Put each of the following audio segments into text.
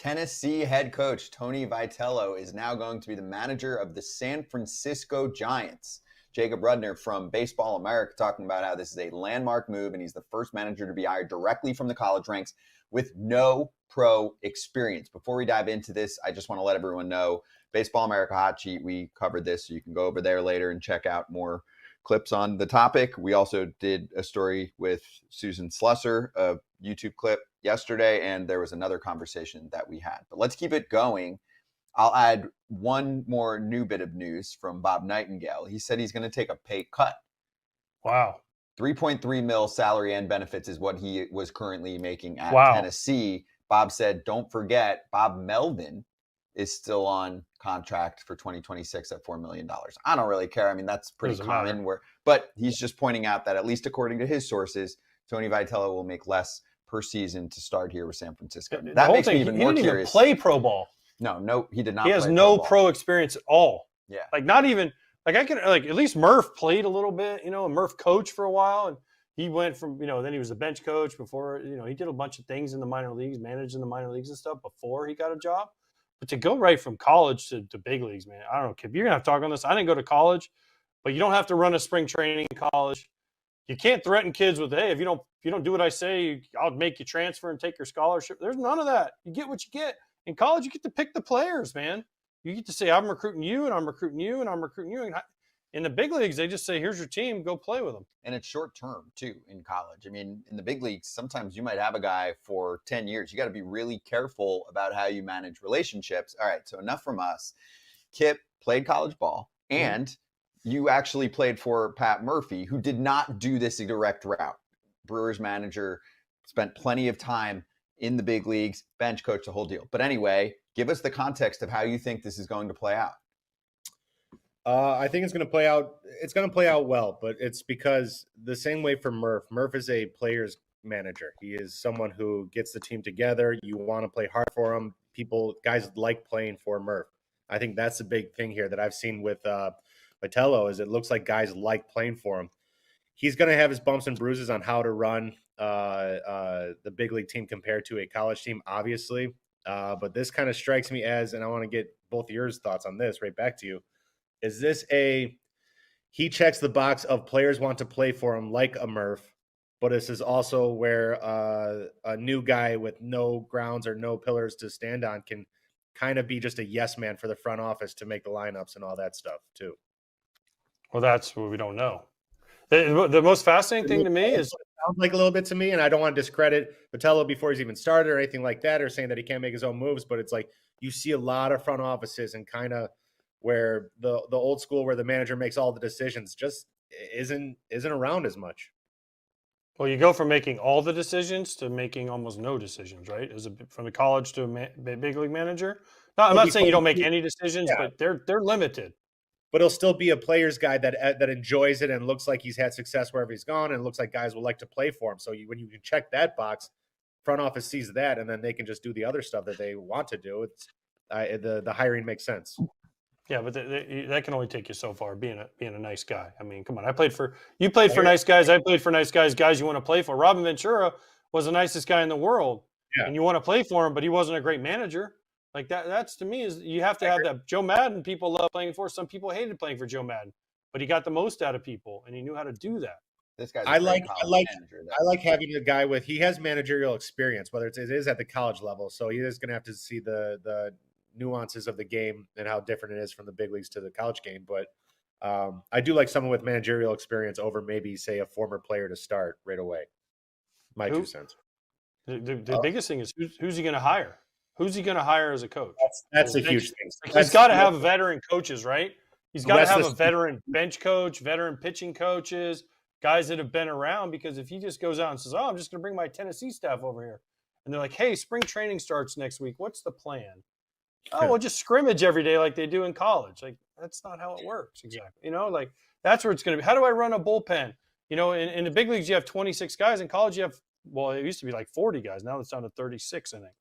Tennessee head coach Tony Vitello is now going to be the manager of the San Francisco Giants. Jacob Rudner from Baseball America talking about how this is a landmark move and he's the first manager to be hired directly from the college ranks with no pro experience. Before we dive into this, I just want to let everyone know, Baseball America Hot Sheet, we covered this, so you can go over there later and check out more clips on the topic. We also did a story with Susan Slusser, a YouTube clip yesterday, and there was another conversation that we had. But let's keep it going. I'll add one more new bit of news from Bob Nightingale. He said he's going to take a pay cut. Wow. 3.3 mil salary and benefits is what he was currently making at Tennessee. Bob said, don't forget, Bob Melvin is still on contract for 2026 at $4 million. I don't really care. I mean, that's pretty common. But he's just pointing out that at least according to his sources, Tony Vitello will make less per season to start here with San Francisco. That makes me even more curious. He didn't even play pro ball. No, he did not. He has no pro experience at all. Yeah. Like not even like I can like at least Murph played a little bit, and Murph coached for a while, and he went from, then he was a bench coach before, he did a bunch of things in the minor leagues, managed in the minor leagues and stuff before he got a job. But to go right from college to big leagues, man, I don't know, Kip, you're going to have to talk on this. I didn't go to college, but you don't have to run a spring training in college. You can't threaten kids with, hey, if you don't do what I say, I'll make you transfer and take your scholarship. There's none of that. You get what you get. In college, you get to pick the players, man. You get to say, I'm recruiting you, and I'm recruiting you, and I'm recruiting you. And in the big leagues, they just say, here's your team, go play with them. And it's short term, too, in college. I mean, in the big leagues, sometimes you might have a guy for 10 years. You got to be really careful about how you manage relationships. All right, so enough from us. Kip played college ball, and you actually played for Pat Murphy, who did not do this direct route. Brewers manager, spent plenty of time in the big leagues, bench coach, the whole deal. But anyway, give us the context of how you think this is going to play out. I think it's going to play out. It's going to play out well, but it's because the same way for Murph. Murph is a player's manager. He is someone who gets the team together. You want to play hard for him. Guys like playing for Murph. I think that's the big thing here that I've seen with Vitello is it looks like guys like playing for him. He's going to have his bumps and bruises on how to run the big league team compared to a college team, obviously. But this kind of strikes me as, and I want to get both of your thoughts on this right back to you. Is this he checks the box of players want to play for him like a Murph, but this is also where a new guy with no grounds or no pillars to stand on can kind of be just a yes man for the front office to make the lineups and all that stuff too. Well, that's what we don't know. The most fascinating thing to me is sounds like a little bit to me, and I don't want to discredit Vitello before he's even started or anything like that, or saying that he can't make his own moves. But it's like you see a lot of front offices and kind of where the old school where the manager makes all the decisions just isn't around as much. Well, you go from making all the decisions to making almost no decisions, right? From a college to a big league manager. No, I'm not saying you don't make any decisions, but they're limited. But he'll still be a player's guy that enjoys it and looks like he's had success wherever he's gone and looks like guys will like to play for him. So when you can check that box, front office sees that, and then they can just do the other stuff that they want to do. It's the hiring makes sense. Yeah, but that can only take you so far. Being a nice guy. I mean, come on. You played for nice guys. I played for nice guys. Guys you want to play for. Robin Ventura was the nicest guy in the world, and you want to play for him, but he wasn't a great manager. Like that's to me is you have to have that. Joe Madden people love playing for. Some people hated playing for Joe Madden, but he got the most out of people, and he knew how to do that. This guy's I like having a guy he has managerial experience, whether it is at the college level. So he is going to have to see the nuances of the game and how different it is from the big leagues to the college game. But I do like someone with managerial experience over maybe say a former player to start right away. My 2 cents. The biggest thing is who's he going to hire? Who's he going to hire as a coach? That's a huge thing. He's got to have veteran coaches, right? He's got to have a veteran bench coach, veteran pitching coaches, guys that have been around. Because if he just goes out and says, I'm just going to bring my Tennessee staff over here. And they're like, hey, spring training starts next week. What's the plan? Oh, well, just scrimmage every day like they do in college. Like, that's not how it works exactly. Like that's where it's going to be. How do I run a bullpen? In the big leagues, you have 26 guys. In college, you have, it used to be like 40 guys. Now it's down to 36, I think.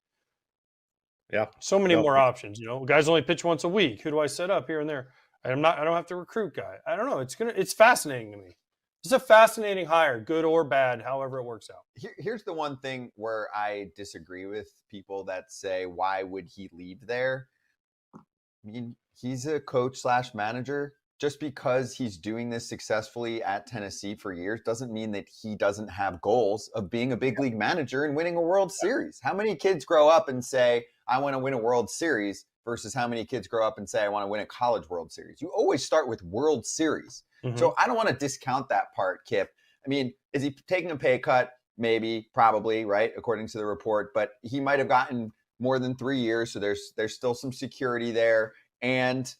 Yeah. So many more options, Guys only pitch once a week. Who do I set up here and there? I don't have to recruit guy. I don't know. It's fascinating to me. It's a fascinating hire, good or bad, however it works out. Here's the one thing where I disagree with people that say, why would he leave there? I mean, he's a coach / manager. Just because he's doing this successfully at Tennessee for years doesn't mean that he doesn't have goals of being a big league manager and winning a World Series. How many kids grow up and say, I want to win a World Series versus how many kids grow up and say, I want to win a college World Series? You always start with World Series. Mm-hmm. So I don't want to discount that part, Kip. I mean, is he taking a pay cut? Maybe, probably, right? According to the report, but he might have gotten more than 3 years. So there's still some security there. And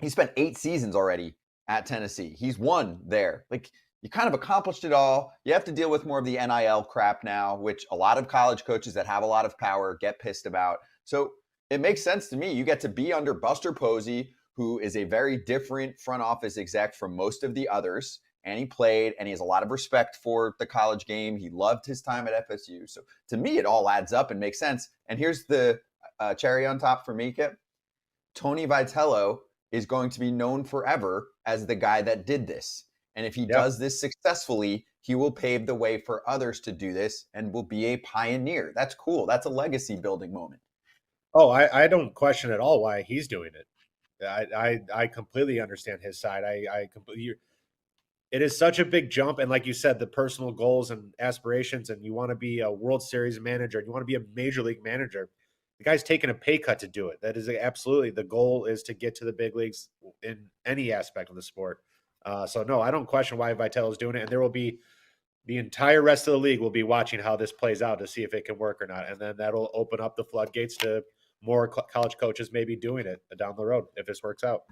he spent 8 seasons already at Tennessee. He's won there. Like, you kind of accomplished it all. You have to deal with more of the NIL crap now, which a lot of college coaches that have a lot of power get pissed about. So it makes sense to me. You get to be under Buster Posey, who is a very different front office exec from most of the others. And he played, and he has a lot of respect for the college game. He loved his time at FSU. So to me, it all adds up and makes sense. And here's the cherry on top for me, Kip. Tony Vitello is going to be known forever as the guy that did this. And if he does this successfully, he will pave the way for others to do this and will be a pioneer. That's cool. That's a legacy building moment. Oh, I don't question at all why he's doing it. I completely understand his side. I completely. It is such a big jump, and like you said, the personal goals and aspirations, and you want to be a World Series manager, and you want to be a major league manager. The guy's taking a pay cut to do it. That is absolutely the goal, is to get to the big leagues in any aspect of the sport. So no, I don't question why Vitello is doing it, and there will be the entire rest of the league will be watching how this plays out to see if it can work or not, and then that'll open up the floodgates to more college coaches maybe doing it down the road if this works out.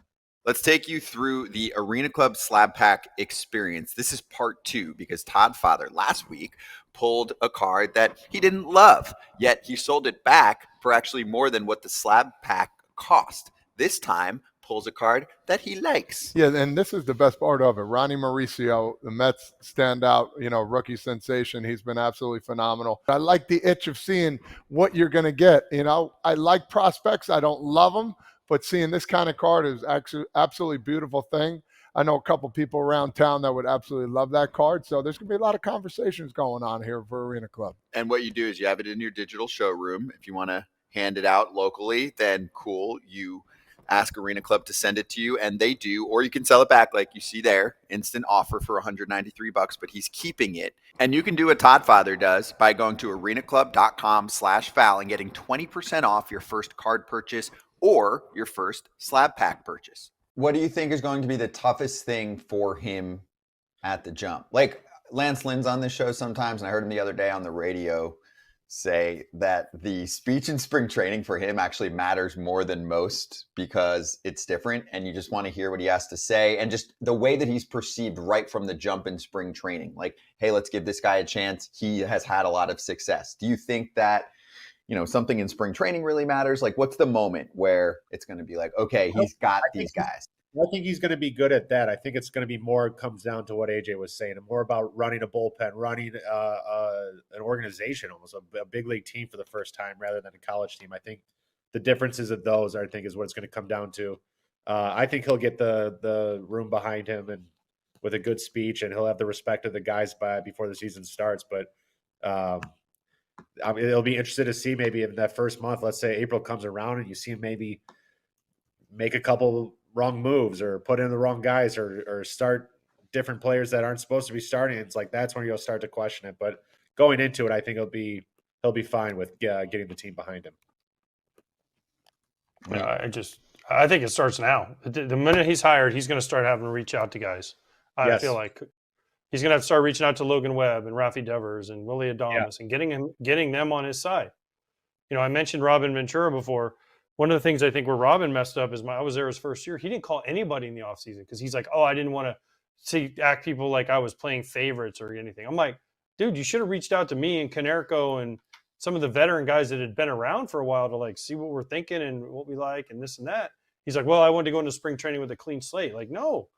Let's take you through the Arena Club Slab Pack experience. This is part 2 because Todd Father last week pulled a card that he didn't love, yet he sold it back for actually more than what the slab pack cost. This time, pulls a card that he likes. Yeah, and this is the best part of it. Ronnie Mauricio, the Mets standout, rookie sensation. He's been absolutely phenomenal. I like the itch of seeing what you're going to get. I like prospects. I don't love them, but seeing this kind of card is actually absolutely beautiful thing. I know a couple people around town that would absolutely love that card. So there's going to be a lot of conversations going on here for Arena Club. And what you do is you have it in your digital showroom. If you want to hand it out locally, then cool. You ask Arena Club to send it to you, and they do, or you can sell it back like you see there. Instant offer for $193, but he's keeping it. And you can do what Todd Father does by going to arenaclub.com/foul and getting 20% off your first card purchase or your first slab pack purchase. What do you think is going to be the toughest thing for him at the jump? Like, Lance Lynn's on this show sometimes, and I heard him the other day on the radio say that the speech in spring training for him actually matters more than most because it's different and you just want to hear what he has to say, and just the way that he's perceived right from the jump in spring training. Like, hey, let's give this guy a chance. He has had a lot of success. Do you think that, something in spring training really matters? Like, what's the moment where it's going to be like, okay, he's got these guys? I think he's going to be good at that. I think it's going to be more, comes down to what AJ was saying, and more about running a bullpen, running an organization, almost a big league team for the first time rather than a college team. I think the differences of those, I think, is what it's going to come down to. I think he'll get the room behind him and with a good speech, and he'll have the respect of the guys before the season starts. But it'll be interesting to see maybe in that first month, let's say April comes around and you see him maybe make a couple wrong moves or put in the wrong guys or start different players that aren't supposed to be starting. It's like, that's when you'll start to question it. But going into it, I think he'll be fine with getting the team behind him. I think it starts now. The minute he's hired, he's going to start having to reach out to guys. I feel like he's going to have to start reaching out to Logan Webb and Rafael Devers and Willie Adames and getting them on his side. I mentioned Robin Ventura before. One of the things I think where Robin messed up is I was there his first year. He didn't call anybody in the offseason because he's like, I didn't want to act people like I was playing favorites or anything. I'm like, dude, you should have reached out to me and Canerco and some of the veteran guys that had been around for a while to see what we're thinking and what we like and this and that. He's like, well, I wanted to go into spring training with a clean slate. Like, no,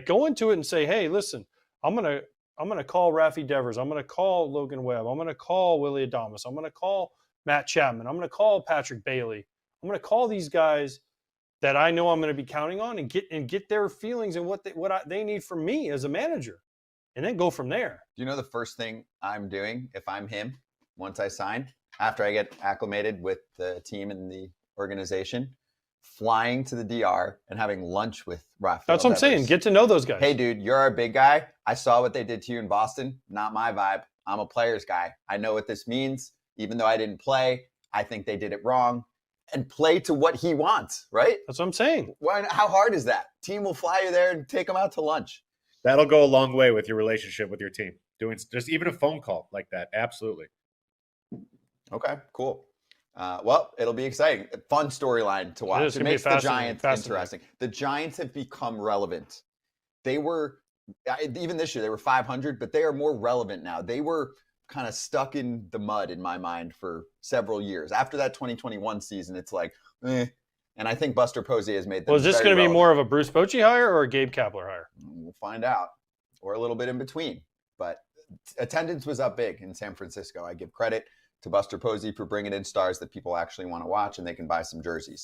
go into it and say, hey, listen, I'm gonna call Rafael Devers. I'm gonna call Logan Webb. I'm gonna call Willie Adames. I'm gonna call Matt Chapman. I'm gonna call Patrick Bailey. I'm going to call these guys that I know I'm going to be counting on and get their feelings and what they need from me as a manager. and then go from there. Do you know the first thing I'm doing if I'm him once I sign, after I get acclimated with the team and the organization? Flying to the DR and having lunch with Rafael. That's what I'm saying. Get to know those guys. Hey, dude, you're our big guy. I saw what they did to you in Boston. Not my vibe. I'm a player's guy. I know what this means. Even though I didn't play, I think they did it wrong. And play to what he wants, right? That's what I'm saying. How hard is that? Team will fly you there and take them out to lunch. That'll go a long way with your relationship with your team. Doing just even a phone call like that. Absolutely. Okay, cool. Well, it'll be exciting. Fun storyline to watch. It makes the Giants interesting. The Giants have become relevant. They were, even this year, they were 500, but they are more relevant now. They were kind of stuck in the mud in my mind for several years. After that 2021 season, it's like, eh. And I think Buster Posey has made them. Well, is this going to be more of a Bruce Bochy hire or a Gabe Kapler hire? We'll find out, or a little bit in between. But attendance was up big in San Francisco. I give credit to Buster Posey for bringing in stars that people actually want to watch, and they can buy some jerseys.